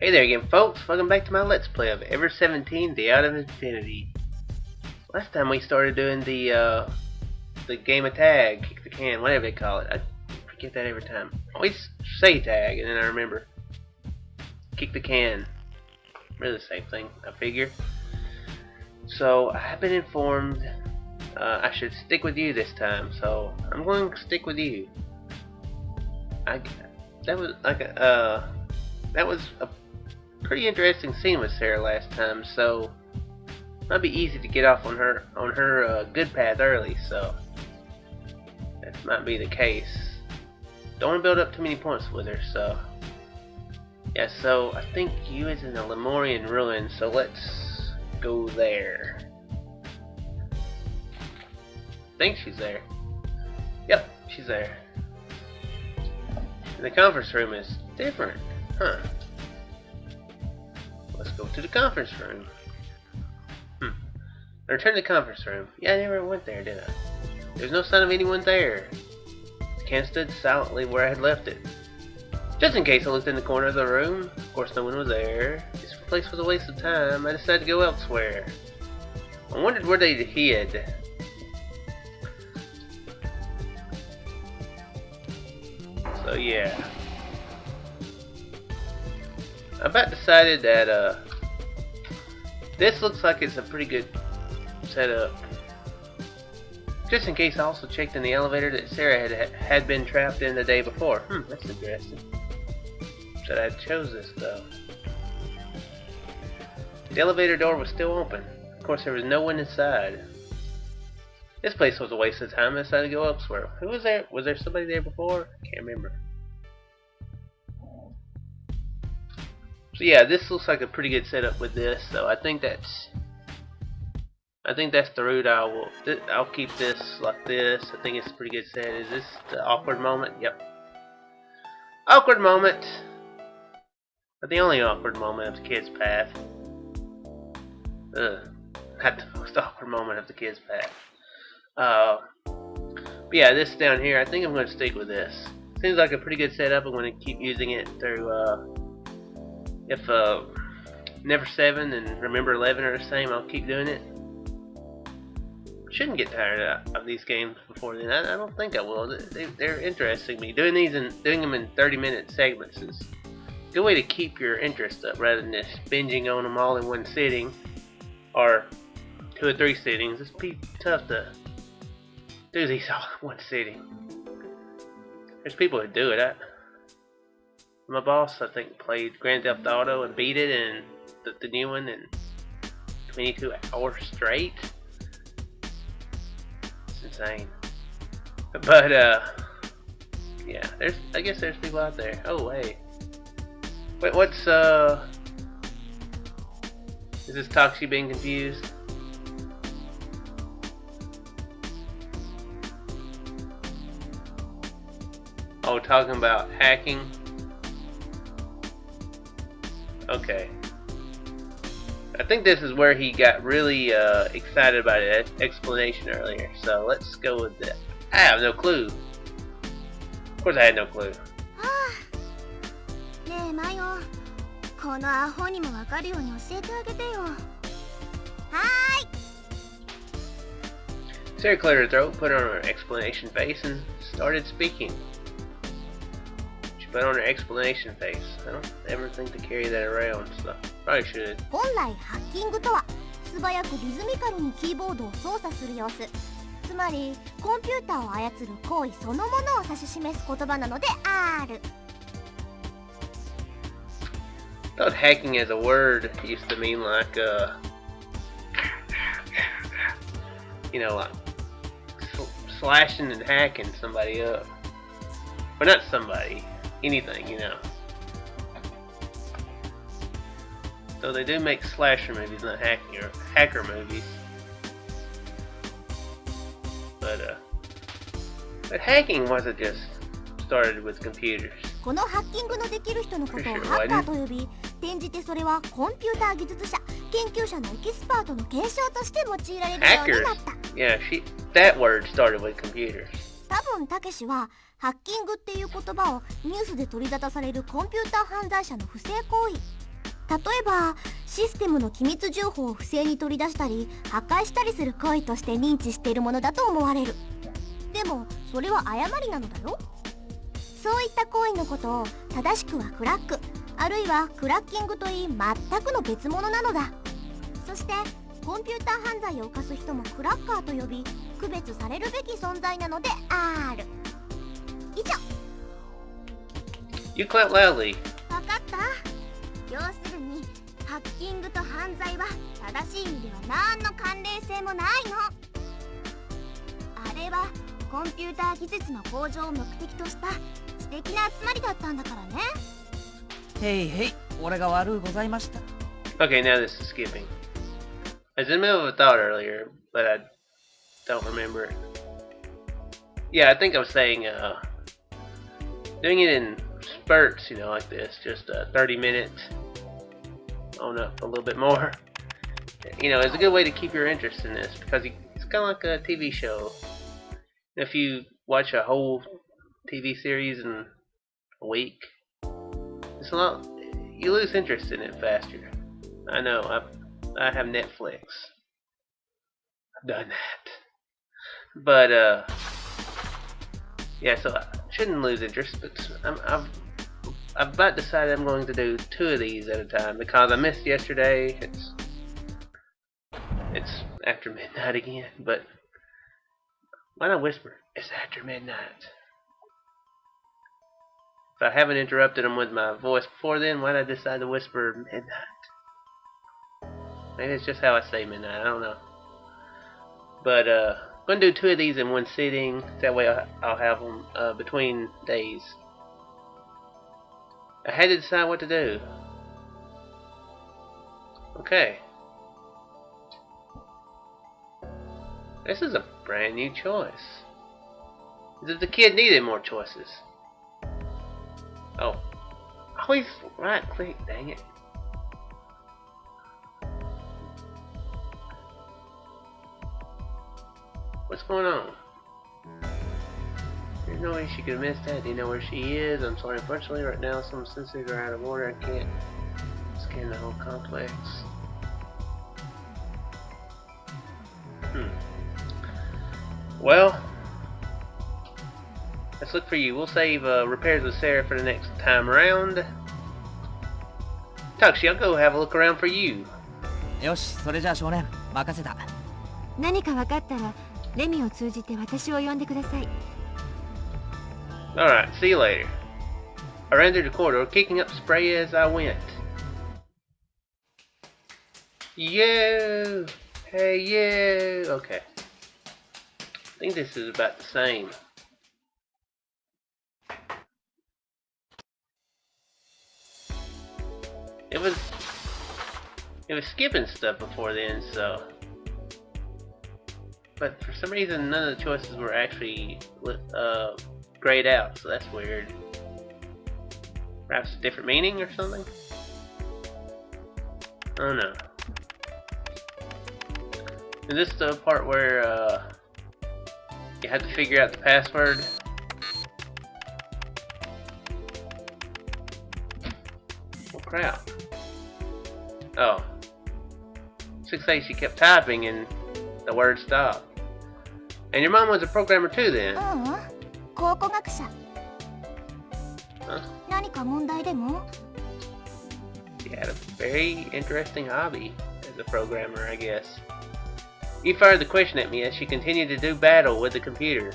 Hey there again, folks. Welcome back to my Let's Play of Ever17, The Out of Infinity. Last time we started doing the game of tag, kick the can, whatever they call it. I forget that every time. I always say tag, and then I remember. Kick the can. Really the same thing, I figure. So, I have been informed I should stick with you this time, so I'm going to stick with you. That was a pretty interesting scene with Sarah last time, so it might be easy to get off on her good path early, so that might be the case. Don't want to build up too many points with her, so yeah, so I think you is in the Lemurian ruin, so let's go there. I think she's there. Yep, she's there. And the conference room is different, huh? Let's go to the conference room. I returned to the conference room. Yeah, I never went there, did I? There's no sign of anyone there. The can stood silently where I had left it. Just in case, I looked in the corner of the room. Of course, no one was there. This place was a waste of time. I decided to go elsewhere. I wondered where they hid. So yeah. I about decided that this looks like it's a pretty good setup. Just in case, I also checked in the elevator that Sarah had been trapped in the day before. That's interesting. Should I chose this though? The elevator door was still open. Of course, there was no one inside. This place was a waste of time. I decided to go elsewhere. Who was there? Was there somebody there before? I can't remember. So yeah, this looks like a pretty good setup with this. So I think that's the route I'll keep this like this. I think it's a pretty good set. Is this the awkward moment? Yep. Awkward moment. But the only awkward moment of the kid's path. Not the most awkward moment of the kid's path. But yeah, this down here, I think I'm going to stick with this. Seems like a pretty good setup. I'm going to keep using it through, if Never 7 and Remember 11 are the same, I'll keep doing it. Shouldn't get tired of these games before then. I don't think I will. They're interesting me. Doing them in 30-minute segments is a good way to keep your interest up rather than just binging on them all in one sitting or 2 or 3 sittings. It's pretty tough to do these all in one sitting. There's people who do it. My boss, I think, played Grand Theft Auto and beat it, and the new one in 22 hours straight. It's insane. But yeah, I guess there's people out there. Oh wait, what's is this Toxie being confused? Oh, talking about hacking. Okay. I think this is where he got really excited about an explanation earlier. So let's go with that. I have no clue. Of course I had no clue. Sarah cleared her throat, put on her explanation face, and started speaking. She put on her explanation face. I don't ever think to carry that around, so probably should. 本来ハッキングとは素早くリズミカルにキーボードを操作する様子、つまりコンピューターを操る行為そのものを指し示す言葉なのである。I thought hacking as a word used to mean like you know, like slashing and hacking somebody up. Or not somebody, anything, you know. So they do make slasher movies, not hacker movies. But hacking wasn't just started with computers. このハッキングのできる人のことをハッカーと呼び、転じてそれはコンピューター技術者、研究者のエキスパートの継承として用いられるようになった。Yeah, that word started with computers. 多分たけしはハッキングっていう言葉をニュースで取り沙汰されるコンピューター犯罪者の不正行為、例えばシステムの機密情報を不正に取り出したり破壊したりする行為として認知しているものだと思われる。でもそれは誤りなのだよ。そういった行為のことを正しくはクラックあるいはクラッキングといい全くの別物なのだ。そしてコンピューター犯罪を犯す人もクラッカーと呼び区別されるべき存在なのである。以上。 You clap loudly. 分かった。要するにハッキングと犯罪は正しい意味では何の関連性もないの。あれはコンピューター技術の向上を目的とした知的な集まりだったんだからね。へいへい、俺が悪うございました。 Okay, now this is skipping. I was in the middle of a thought earlier, but I don't remember it. Yeah, I think I was saying, doing it in spurts, you know, like this, just 30 minutes, on up a little bit more. You know, it's a good way to keep your interest in this, because it's kind of like a TV show. If you watch a whole TV series in a week, it's a lot, you lose interest in it faster. I know, I have Netflix. I've done that. But, yeah, so I shouldn't lose interest, but I've about decided I'm going to do 2 of these at a time, because I missed yesterday. It's after midnight again, but why not whisper? It's after midnight. If I haven't interrupted them with my voice before then, why did I decide to whisper midnight? Maybe it's just how I say midnight, I don't know. But I'm going to do 2 of these in one sitting, that way I'll have them between days. I had to decide what to do. Okay. This is a brand new choice. As if the kid needed more choices. Oh. Always right click, dang it. What's going on? There's no way she could have missed that. Do you know where she is? I'm sorry, unfortunately right now some sensors are out of order. I can't scan the whole complex. Well, let's look for you. We'll save repairs with Sarah for the next time around. Tuxie, I'll go have a look around for you. よし、それじゃあ少年、任せた。何か分かったらレミを通じて私を呼んでください。 Alright, see you later. I ran through the corridor, kicking up spray as I went. Yo! Hey, yo! Okay. I think this is about the same. It was skipping stuff before then, so. But for some reason, none of the choices were actually grayed out, so that's weird. Perhaps a different meaning or something? I don't know. Is this the part where you have to figure out the password? Oh crap. Oh. 6A, she kept typing and the word stopped. And your mom was a programmer too then? 考古学者。 Huh? 何か問題でも？ She had a very interesting hobby as a programmer, I guess. You fired the question at me as she continued to do battle with the computer.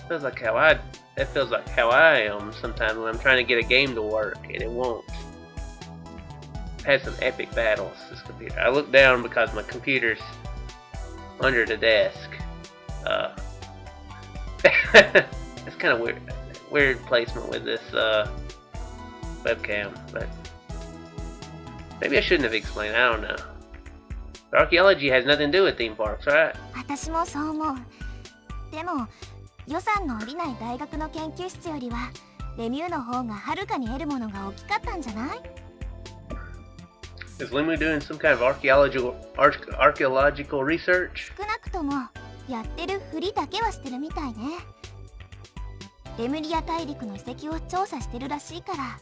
That feels like how I am sometimes when I'm trying to get a game to work and it won't. I've had some epic battles, this computer. I look down because my computer's under the desk. It's kind of weird placement with this webcam, but maybe I shouldn't have explained. I don't know. But archaeology has nothing to do with theme parks, right? 私もそう思う。でも予算の下りない大学の研究室よりはレミューの方がはるかに得るものが大きかったんじゃない？ Is LeMU doing some kind of archaeological research? 少なくともやってるふりだけはしてるみたいね。レムリア大陸の遺跡を調査してるらしいから。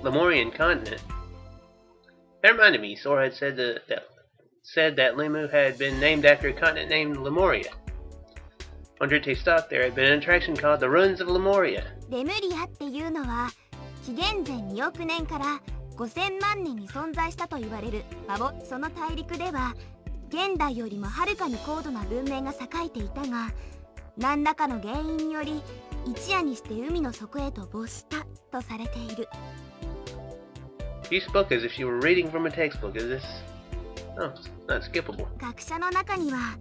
Lemurian continent. That reminded me, Sora had said that LeMU had been named after a continent named Lemuria. On Drite Stock, there had been an attraction called the Ruins of Lemuria. レムリアっていうのは紀元前2億年から5000万年に存在したと言われるその大陸では現代よりもはるかに高度な文明が栄えていたが、何らかの原因により一夜にして海の底へと没したとされている。 You spoke as if you were reading from a textbook. Is this? Oh, it's not skippable. 学者の中には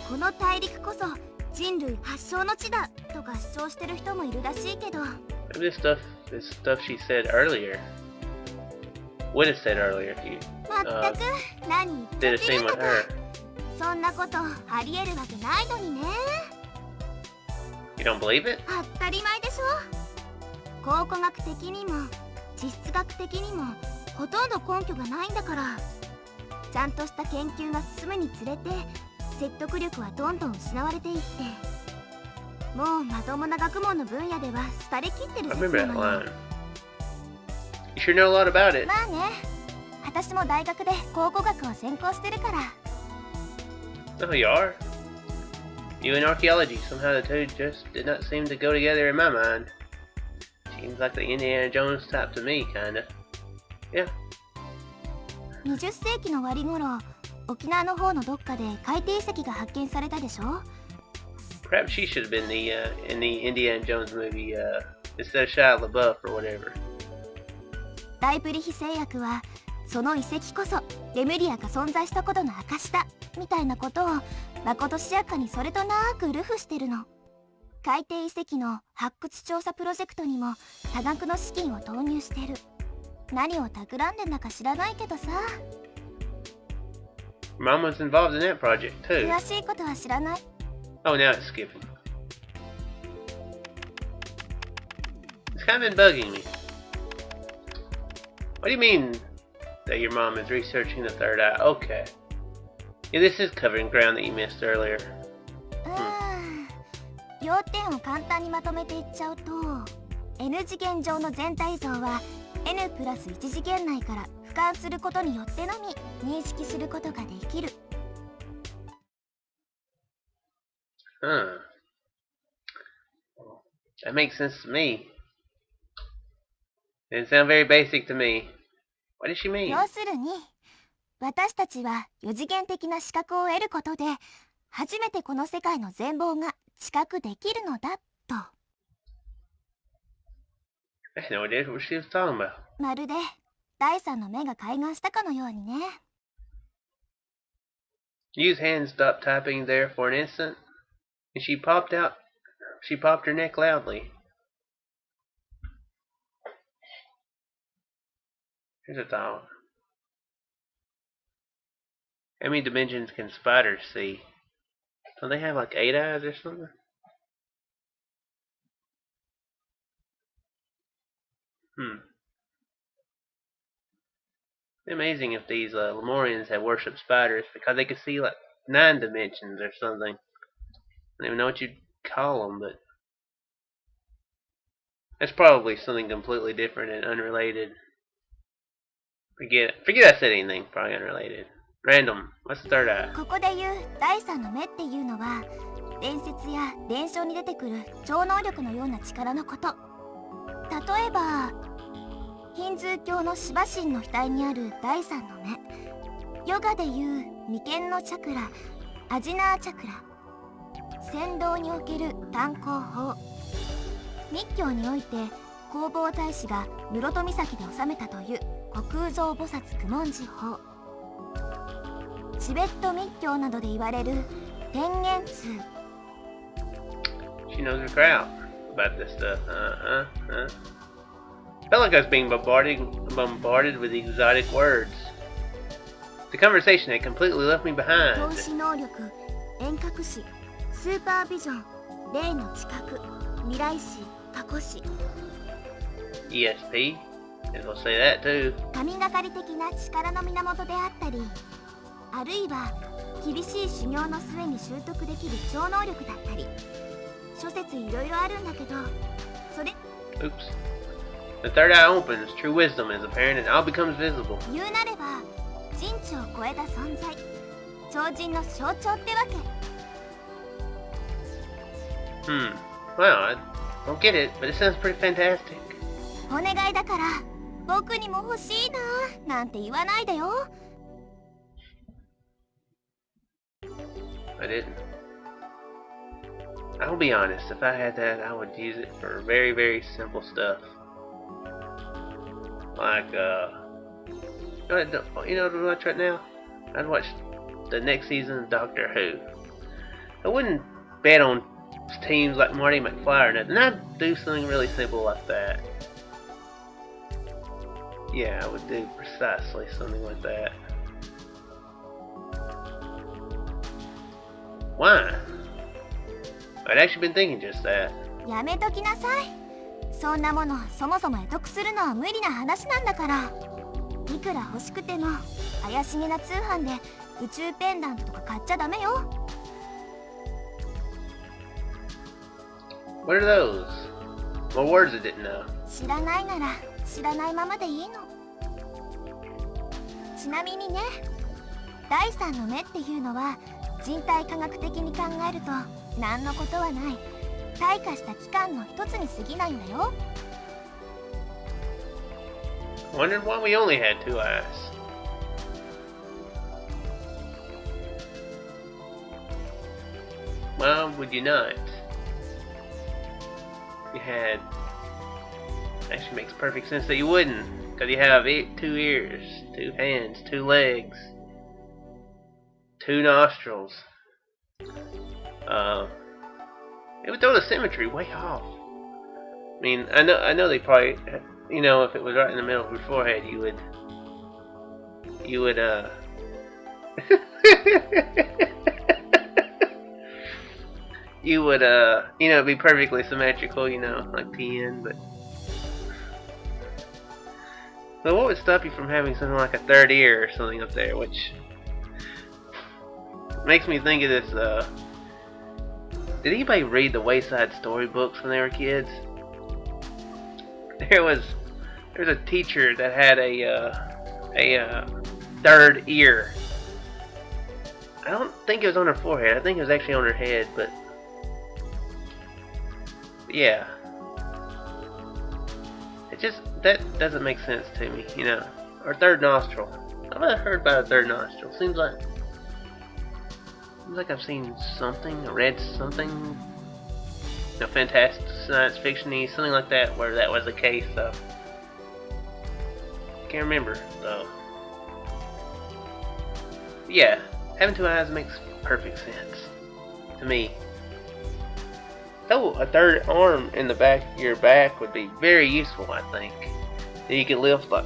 この大陸こそ人類発祥の地だとか主張してる人もいるらしいけど、 This stuff she said earlier. Would have said earlier if you まったく何言っ did a てる scene ん with だ her. か。そんなことありえるわけないのにね。 You don't believe it? 当たり前でしょ。考古学的にも地質学的にもほとんど根拠がないんだから。ちゃんとした研究が進むにつれて説得力はどんどん失われていって、もうまともな学問の分野では廃れきってる I 説 remember な that のよ。 line. You sure know a lot about it. まあね、私も大学で考古学を専攻してるから。 Oh, you are? You and archaeology, somehow the two just did not seem to go together in my mind. Seems like the Indiana Jones type to me, kinda. Yeah. 20世紀の終わり頃、沖縄の方のどっかで海底遺跡が発見されたでしょ。 Perhaps she should have been in the Indiana Jones movie, instead of Shia LaBeouf or whatever. ライプリヒ製薬はその遺跡こそレムリアが存在したことの証だみたいなことをまことしやかにそれとなくルフしてるの。海底遺跡の発掘調査プロジェクトにも多額の資金を投入してる。何を企んでんだか知らないけどさ。 Mom was involved in that project too. 詳しいことは知らない。 Oh, now it's skipping. It's kind of been bugging me. What do you mean that your mom is researching the third eye? Okay. Yeah, this is covering ground that you missed earlier. 要点を簡単にまとめていっちゃうと、 N 次元上の全体像は N プラス1次元内から俯瞰することによってのみ認識することができる。 Huh. That makes sense to me. Didn't sound very basic to me. What does she mean? 要するに私たちは4次元的な視覚を得ることで初めてこの世界の全貌が知覚できるのだと。 I had no idea what she was talking about. まるで第三の目が開眼したかのようにね。 Yu's hand stopped typing there for an instant, and she popped her neck loudly. Here's a thought. How many dimensions can spiders see? Don't they have like 8 eyes or something? It's amazing if these Lemurians had worshipped spiders because they could see like 9 dimensions or something. I don't even know what you'd call them, but that's probably something completely different and unrelated. Forget I said anything. Probably unrelated. Random. What's the third eye? ここで言う第三の目っていうのは伝説や伝承に出てくる超能力のような力のこと。例えばヒンズー教のシバ神の額にある第三の目、ヨガでいう眉間のチャクラ、アジナーチャクラ、仙道における炭鉱法、密教において弘法大師が室戸岬で治めたという虚空蔵菩薩九文字法、チベット密教などで言われる天元通。 She knows her crowd about this stuff. Felt like I was being bombarded with exotic words. The conversation had completely left me 透 behind. 視能力、遠隔視、スーパービジョン、霊の知覚、未来視、過去視。 ESP. And we'll say that too. 神がかり的な力の源であったり、あるいは厳しい修行の末に習得できる超能力だったり、諸説いろいろあるんだけど、それ Oops. The third eye opens, true wisdom is apparent, and all becomes visible. 言うなれば人知を超えた存在、超人の象徴ってわけ。Well, I don't get it, but it sounds pretty fantastic. お願いだから僕にも欲しいななんて言わないでよ。I didn't. I'll be honest, if I had that, I would use it for very, very simple stuff. Like, you know what I'd watch right now? I'd watch the next season of Doctor Who. I wouldn't bet on teams like Marty McFly or nothing. I'd do something really simple like that. Yeah, I would do precisely something like that. Why? I'd actually been thinking just that. やめときなさい。そんなものそもそも得得するのは無理な話なんだから。いくら欲しくても怪しげな通販で宇宙ペンダントとか買っちゃダメよ。What are those? More words I didn't know. 知らないなら知らないままでいいの。ちなみにね、第三の目っていうのは人体科学的に考えると何のことはない退化した器官の一つに過ぎないんだよ。Wondered why we only had 2 eyes. Well, would you not? You had... Actually makes perfect sense that you wouldn't. Because you have 2 ears, 2 hands, 2 legs, 2 nostrils. It would throw the symmetry way off. I mean, I know they probably, you know, if it was right in the middle of your forehead, you would, you would, you know, be perfectly symmetrical, you know, like PN, but. So what would stop you from having something like a third ear or something up there, which makes me think of this, did anybody read the Wayside Storybooks when they were kids? There was a teacher that had a third ear. I don't think it was on her forehead. I think it was actually on her head, but yeah. That doesn't make sense to me, you know. Or third nostril. I've never heard about a third nostril. Seems like I've seen something, or read something, you know, fantastic science fiction-y, something like that, where that was the case. So can't remember though. Yeah, having 2 eyes makes perfect sense to me. Oh, a third arm in the back of your back would be very useful, I think. Then you can lift, like,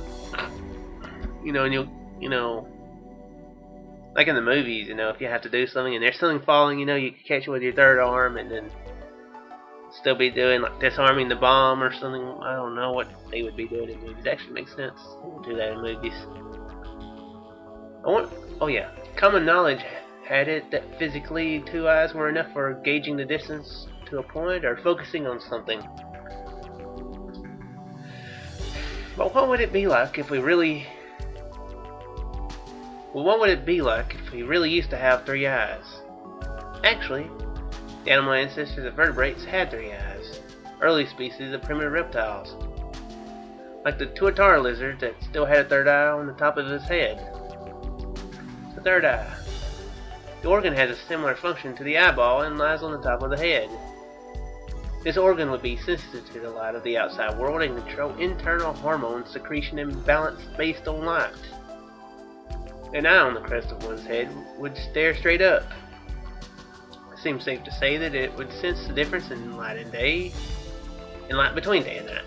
you know, and you know, like in the movies, you know, if you have to do something and there's something falling, you know, you can catch it with your third arm and then still be doing, like, disarming the bomb or something. I don't know what they would be doing in movies. It actually makes sense. They would do that in movies. Oh yeah, common knowledge had it that physically 2 eyes were enough for gauging the distance to a point or focusing on something. But what would it be like if we really... Well, what would it be like if we really used to have 3 eyes? Actually, the animal ancestors of vertebrates had 3 eyes. Early species of primitive reptiles. Like the tuatara lizard that still had a 3rd eye on the top of his head. The 3rd eye. The organ has a similar function to the eyeball and lies on the top of the head. This organ would be sensitive to the light of the outside world and control internal hormone secretion and balance based on light. An eye on the crest of one's head would stare straight up. It seems safe to say that it would sense the difference in light and day, and light between day and night.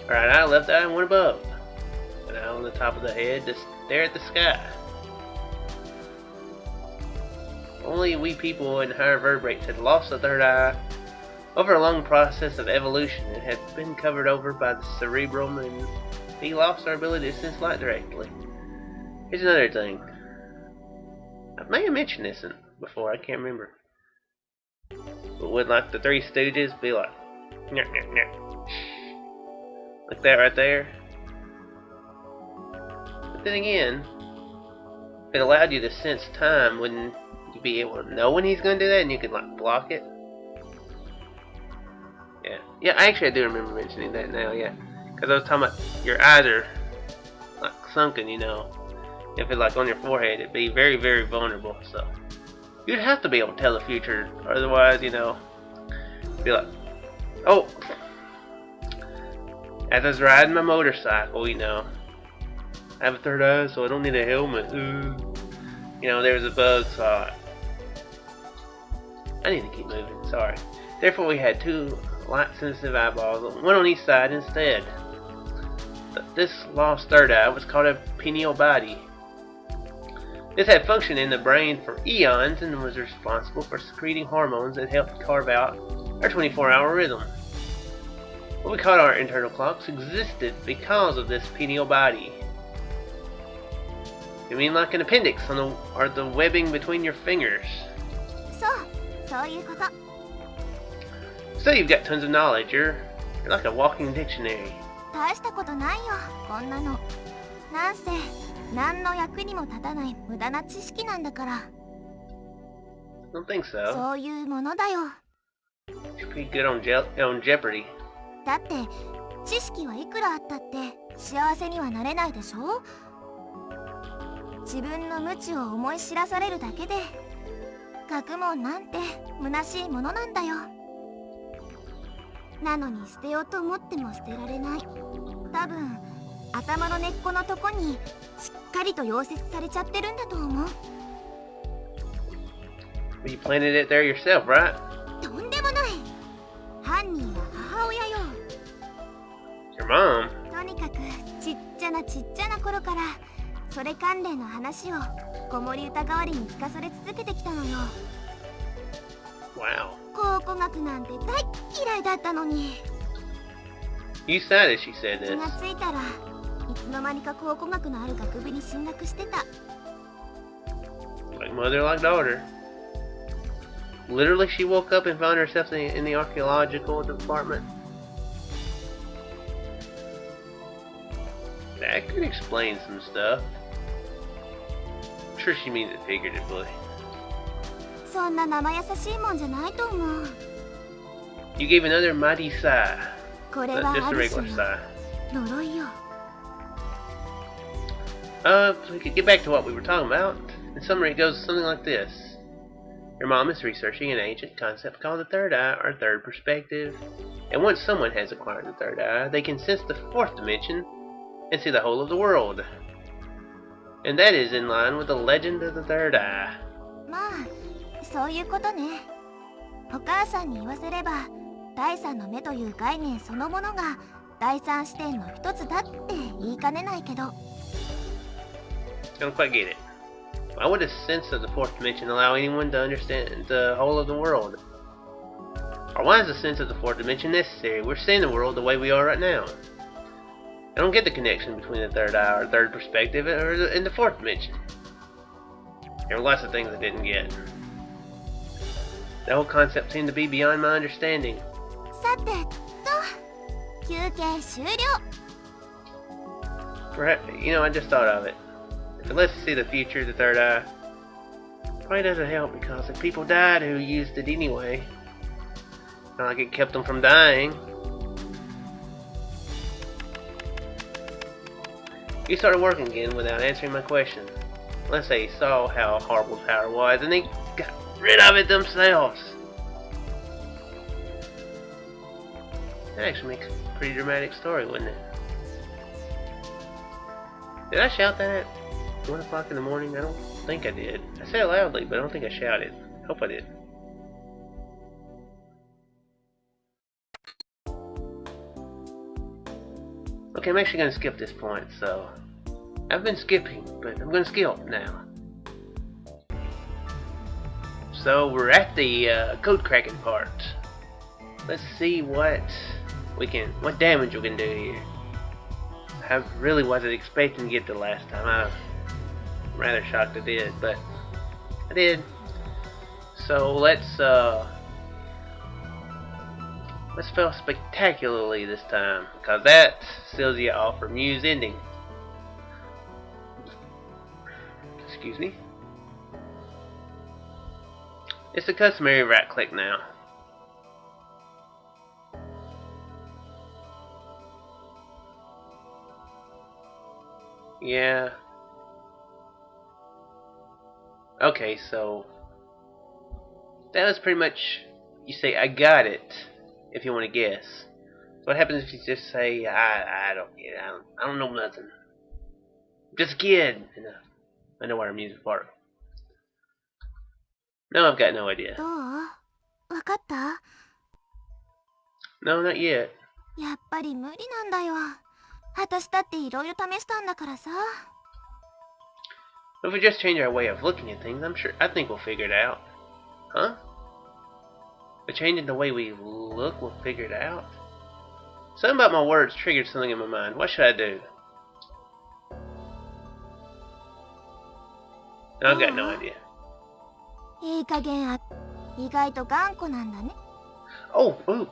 Right eye, left eye, and one above. An eye on the top of the head to stare at the sky. Only we people and higher vertebrates had lost the 3rd eye over a long process of evolution. It had been covered over by the cerebrum and we lost our ability to sense light directly. Here's another thing. I may have mentioned this before, I can't remember. But would, like, the 3 Stooges be like, nyah, nyah, nyah. Like that right there. But then again, if it allowed you to sense time, wouldn't you be able to know when he's going to do that and you could like block it? Yeah. Yeah, actually I do remember mentioning that now, yeah. Because I was talking about your eyes are like sunken, you know. If it's like on your forehead, it'd be very, very vulnerable. So you'd have to be able to tell the future. Otherwise, you know, be like, oh, as I was riding my motorcycle, you know, I have a third eye, so I don't need a helmet. You know, there was a bug, so I need to keep moving. Sorry. Therefore, we had two light-sensitive eyeballs, one on each side instead. This lost third eye was called a pineal body. This had functioned in the brain for eons and was responsible for secreting hormones that helped carve out our 24-hour rhythm. What we call our internal clocks existed because of this pineal body. You mean like an appendix on the webbing between your fingers? So you've got tons of knowledge. You're like a walking dictionary. 大したことないよ、こんなの。なんせ、何の役にも立たない無駄な知識なんだから。Don't think so. そういうものだよ。You're pretty good on Jeopardy. だって、知識はいくらあったって幸せにはなれないでしょ？自分の無知を思い知らされるだけで、学問なんて虚しいものなんだよ。なのに捨てようと思っても捨てられない。多分頭の根っこのとこにしっかりと溶接されちゃってるんだと思う。Well, you planted it there yourself, right? とんでもない。犯人は母親よ。Your mom? とにかくちっちゃな頃からそれ関連の話を子守歌代わりに聞かされ続けてきたのよ。Wow. 考古学なんて大嫌いだったのに。You said it, she said 気 this. がついたらいつの間にか考古学のある学部に進学してた。Like mother, like daughter. Literally, she woke up and found herself in the archaeological department. That could explain some stuff. I'm sure she means it figuratively. そんな生優しいもんじゃないと思う。You gave another mighty sigh. これ Not は just あ a る regular 種 sigh. の呪いよ。So we could get back to what we were talking about. In summary, it goes something like this. Your mom is researching an ancient concept called the third eye, or third perspective. And once someone has acquired the third eye, they can sense the fourth dimension and see the whole of the world. And that is in line with the legend of the third eye. まあ、そういうことね。お母さんに言わせれば、第三の目という概念そのものが第三視点の一つだって言いかねないけど。I don't quite get it. Why would a sense of the fourth dimension allow anyone to understand the whole of the world? Or why is a sense of the fourth dimension necessary? We're seeing the world the way we are right now. I don't get the connection between the third eye or third perspective and the fourth dimension. There were lots of things I didn't get. The whole concept seemed to be beyond my understanding. さてと、休憩終了。Perhaps, you know, I just thought of it. If it lets us see the future, the third eye probably doesn't help because if people died who used it anyway, not like it kept them from dying. He started working again without answering my question. Let's say he saw how horrible the power was and they got rid of it themselves. That actually makes a pretty dramatic story, wouldn't it? Did I shout that at 1 o'clock in the morning? I don't think I did. I said it loudly, but I don't think I shouted. Hope I did. Okay, I'm actually going to skip this point, so... I've been skipping, but I'm going to skip now. So, we're at the code cracking part. Let's see what damage we can do here. I really wasn't expecting to get the last time. I'm rather shocked I did, but I did. So let's Let's spell spectacularly this time, because that seals you off for Mew's ending. Excuse me. It's the customary right click now. Yeah. Okay, so that was pretty much, you say I got it if you want to guess. So what happens if you just say I don't get it, I don't know nothing. I'm just a kid. I know our music part. No, I've got no idea. どう？わかった？ No, not yet. やっぱり無理なんだよ。私だっていろいろ試したんだからさ。If we just change our way of looking at things, I think we'll figure it out. Huh? But changing the way we look, we'll figure it out? Something about my words triggered something in my mind. What should I do? No, I've got no idea. いい加減意外と頑固なんだね。Oh, oops.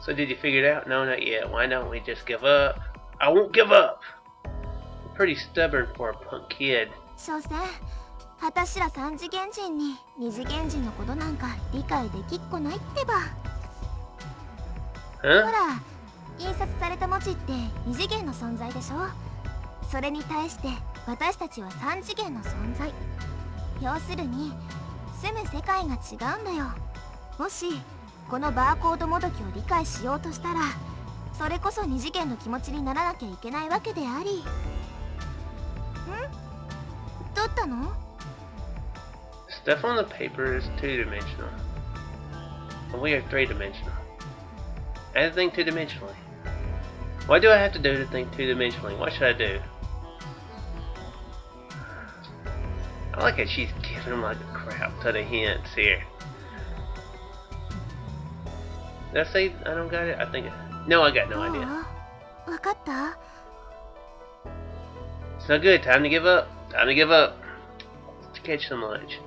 So did you figure it out? No, not yet. Why don't we just give up? I won't give up! I'm pretty stubborn for a punk kid. 所詮、私ら三次元人に二次元人のことなんか理解できっこないってば。Huh? ほら、印刷された文字って二次元の存在でしょ。それに対して私たちは三次元の存在。要するに、住む世界が違うんだよ。もし、このバーコードもどきを理解しようとしたら、それこそ二次元の気持ちにならなきゃいけないわけであり。ん？どったの？ Stuff on the paper is two-dimensional. And we are three-dimensional. I have to think two-dimensionally. What do I have to do to think two-dimensionally? What should I do? I like how she's giving him like a crap ton of hints here. Did I say I don't got it? I think no, I got no idea. わかった？ It's no good. Time to give up. Time to give up. To catch some lunch.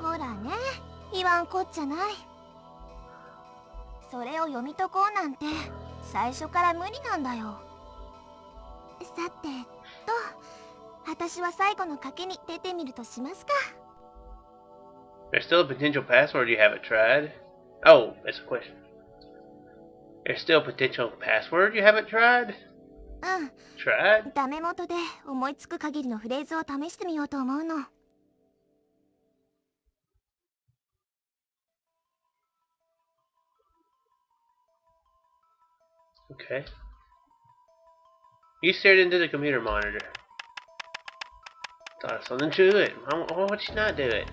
ほらね、言わんこっちゃない。それを読み解こうなんて最初から無理なんだよ。さてと、私は最後の賭けに出てみるとしますか。There's still a potential password you haven't tried. Oh, that's a question. There's still a potential password you haven't tried? うん。Tried? ダメ元で思いつく限りのフレーズを試してみようと思うの。Okay. You stared into the computer monitor. Thought of something to it. Why would you not do it?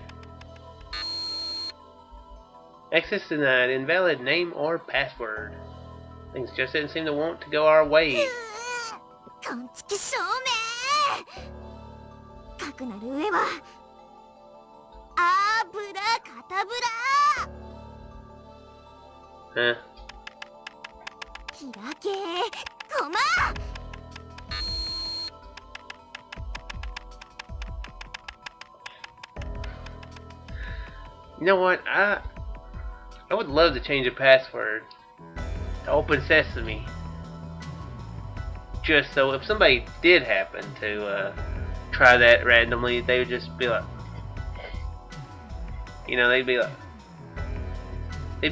Access denied. Invalid name or password. Things just didn't seem to want to go our way. こんちき証明。かくなる上はあぶらかたぶら。Huh? 開けコマ。You know what? I would love to change the password to Open Sesame. Just so if somebody did happen to try that randomly, they would just be like, you know, they'd be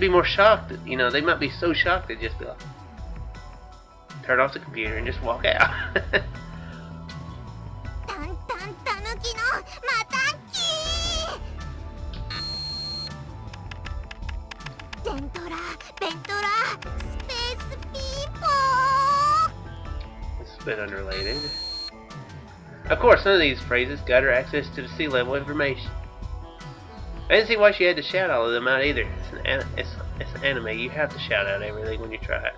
more shocked. You know, they might be so shocked they'd just be like, turn off the computer and just walk out. タンタンタヌキのマタンキー。デントラベントラスペースピーポー。 It's a bit unrelated. Of course, none of these phrases got her access to the sea-level information. I didn't see why she had to shout all of them out either. It's an anime. You have to shout out everything when you try it.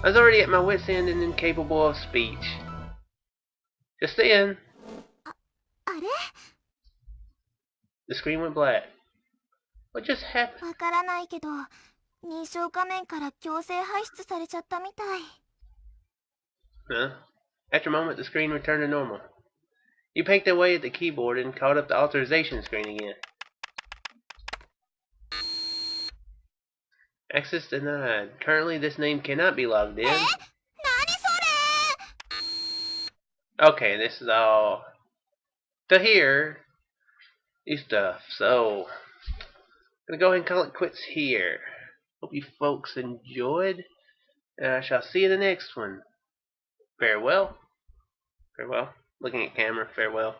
I was already at my wit's end and incapable of speech. Just then, あれ？ the screen went black. What just happened? わからないけど、認証画面から強制排出されちゃったみたい。Huh? After a moment, the screen returned to normal. You picked away at the keyboard and called up the authorization screen again. Access denied. Currently, this name cannot be logged in. Okay, this is all to hear new stuff. So, I'm gonna go ahead and call it quits here. Hope you folks enjoyed, and I shall see you in the next one. Farewell. Farewell. Looking at camera. Farewell.